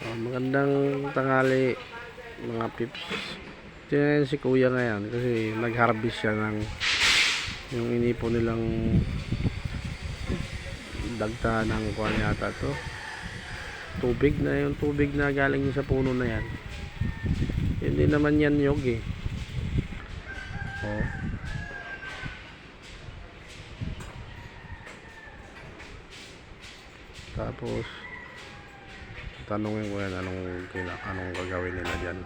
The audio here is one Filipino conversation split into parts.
Magandang tanghali mga pips. Tingnan si kuya ngayon kasi nag-harvest siya ng yung inipon nilang dagta ng kuwan yata to. Tubig na yung tubig na galing sa puno na yan. Hindi naman yan nyog eh. Oh. Tapos tanungin ko yan anong gagawin nila dyan.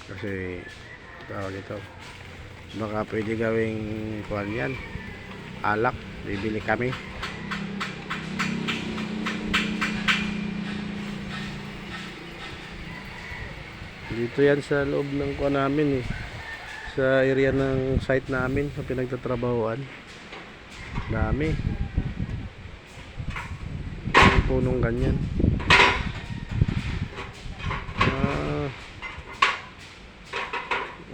Kasi tawag ito, baka pwede gawing kuwan yan, alak. Bibili kami. Dito yan sa loob ng kuwan namin eh, sa area ng site namin sa pinagtatrabahuan. Dami punong ganyan.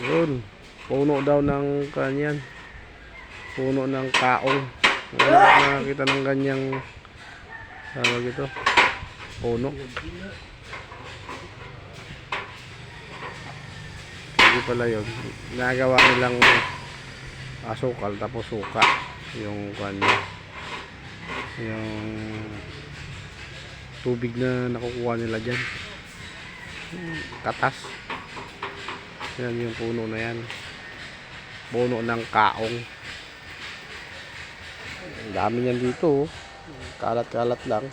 Yun, puno daw ng kanyan, puno ng kaong. Wala nakakita ng ganyang tawag ito, puno. Hindi pala yun, nagawa nilang asukal tapos suka yung kanya, yung tubig na nakukuha nila dyan, katas. Yan yung puno na yan, puno ng kaong. Ang dami yan dito, kalat-kalat lang.